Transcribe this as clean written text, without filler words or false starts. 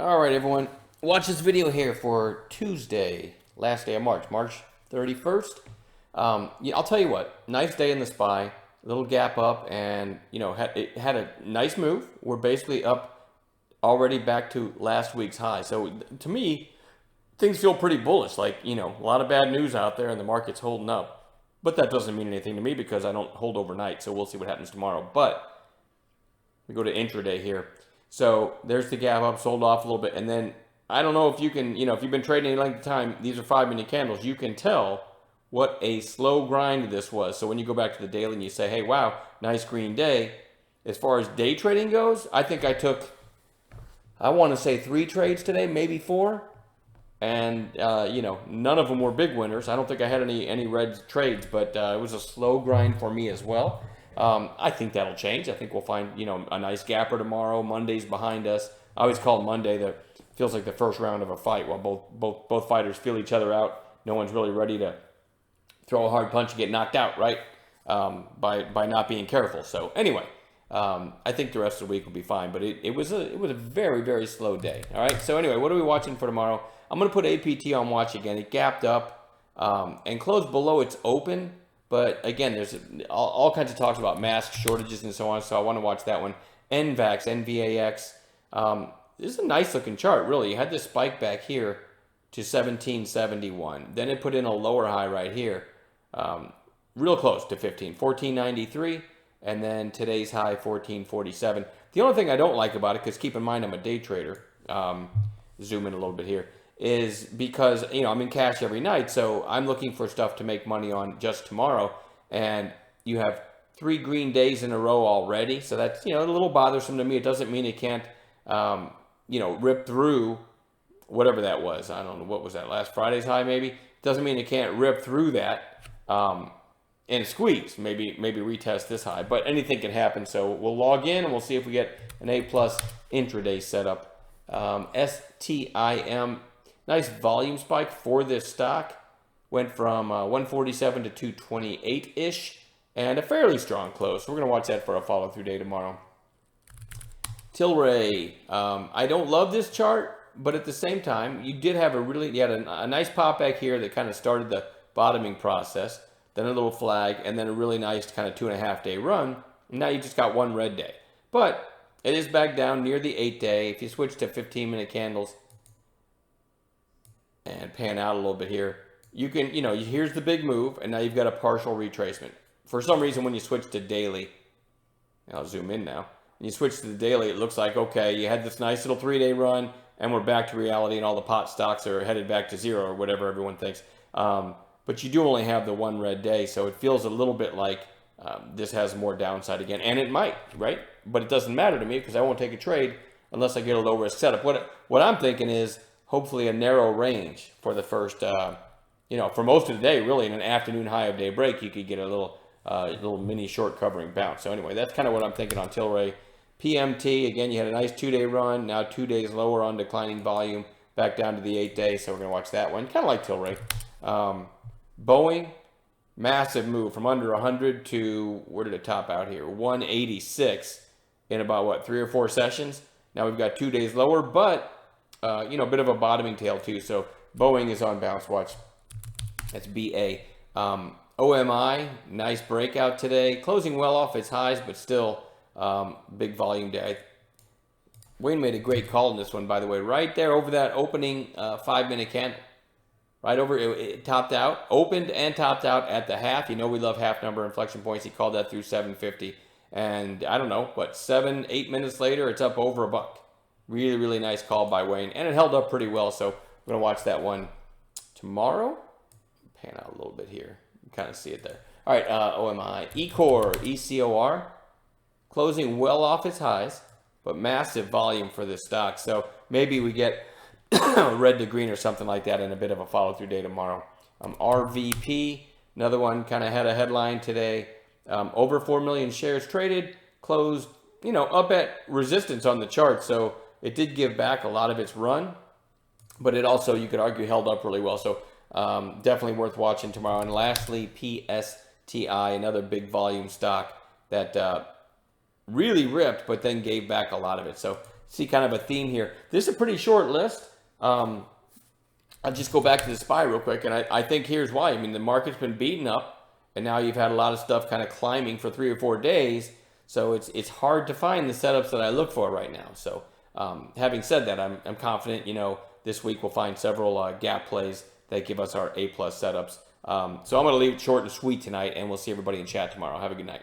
All right, everyone. Watch this video here for Tuesday, last day of March, March 31st. Yeah, I'll tell you what, nice day in the SPY, little gap up, and it had a nice move. We're basically up already back to last week's high. So to me, things feel pretty bullish. Like, a lot of bad news out there and the market's holding up. But that doesn't mean anything to me because I don't hold overnight. So we'll see what happens tomorrow. But we go to intraday here. So there's the gap up, sold off a little bit. And then I don't know if you can, if you've been trading any length of time, these are 5-minute candles. You can tell what a slow grind this was. So when you go back to the daily and you say, hey, wow, nice green day. As far as day trading goes, I think I took, I want to say 3 trades today, maybe 4. And, none of them were big winners. I don't think I had any red trades, but it was a slow grind for me as well. I think that'll change. I think we'll find, a nice gapper tomorrow. Monday's behind us. I always call Monday feels like the first round of a fight while both fighters feel each other out. No one's really ready to throw a hard punch and get knocked out, right? By not being careful. So anyway, I think the rest of the week will be fine. But it was a very, very slow day. All right. So anyway, what are we watching for tomorrow? I'm going to put APT on watch again. It gapped up and closed below its open. But again, there's all kinds of talks about mask shortages and so on. So I want to watch that one. NVAX, NVAX. This is a nice looking chart, really. You had this spike back here to 1771. Then it put in a lower high right here, real close to 1493. And then today's high, 1447. The only thing I don't like about it, because keep in mind I'm a day trader, zoom in a little bit here, is because, I'm in cash every night, so I'm looking for stuff to make money on just tomorrow. And you have 3 green days in a row already, so that's, a little bothersome to me. It doesn't mean it can't, rip through whatever that was. I don't know, what was that, last Friday's high maybe? Doesn't mean it can't rip through that and squeeze, maybe retest this high. But anything can happen, so we'll log in and we'll see if we get an A+ intraday setup. STIM. Nice volume spike for this stock. Went from 147 to 228-ish. And a fairly strong close. So we're going to watch that for a follow-through day tomorrow. Tilray. I don't love this chart, but at the same time, you had a nice pop back here that kind of started the bottoming process. Then a little flag, and then a really nice kind of 2.5-day run. And now you just got one red day. But it is back down near the 8-day. If you switch to 15-minute candles, and pan out a little bit here, you can, here's the big move, and now you've got a partial retracement. For some reason, when you switch to daily, I'll zoom in now, when you switch to the daily, it looks like, okay, you had this nice little 3-day run, and we're back to reality, and all the pot stocks are headed back to zero, or whatever everyone thinks. But you do only have the one red day, so it feels a little bit like this has more downside again, and it might, right? But it doesn't matter to me, because I won't take a trade unless I get a low-risk setup. What I'm thinking is, hopefully a narrow range for the first, for most of the day, really in an afternoon high of day break, you could get a little mini short covering bounce. So anyway, that's kind of what I'm thinking on Tilray. PMT, again, you had a nice 2-day run, now 2 days lower on declining volume, back down to the 8-day, so we're going to watch that one. Kind of like Tilray. Boeing, massive move from under 100 to, where did it top out here? 186 in about, 3 or 4 sessions. Now we've got 2 days lower, but a bit of a bottoming tail too. So Boeing is on bounce watch. That's BA. OMI, nice breakout today. Closing well off its highs, but still big volume day. Wayne made a great call in this one, by the way. Right there over that opening 5-minute candle. Right over it topped out, opened and topped out at the half. We love half number inflection points. He called that through 750. And I don't know, 7-8 minutes later, it's up over $1. Really, really nice call by Wayne. And it held up pretty well, so we're going to watch that one tomorrow. Pan out a little bit here. You kind of see it there. All right, OMI. ECOR, ECOR. Closing well off its highs, but massive volume for this stock. So maybe we get red to green or something like that in a bit of a follow-through day tomorrow. RVP, another one kind of had a headline today. Over 4 million shares traded. Closed, up at resistance on the chart. So it did give back a lot of its run, but it also, you could argue, held up really well. So definitely worth watching tomorrow. And lastly, PSTI, another big volume stock that really ripped, but then gave back a lot of it. So see kind of a theme here. This is a pretty short list. I'll just go back to the SPY real quick, and I think here's why. I mean, the market's been beaten up, and now you've had a lot of stuff kind of climbing for 3 or 4 days, so it's hard to find the setups that I look for right now. So having said that, I'm confident, this week we'll find several gap plays that give us our A+ setups. So I'm going to leave it short and sweet tonight, and we'll see everybody in chat tomorrow. Have a good night.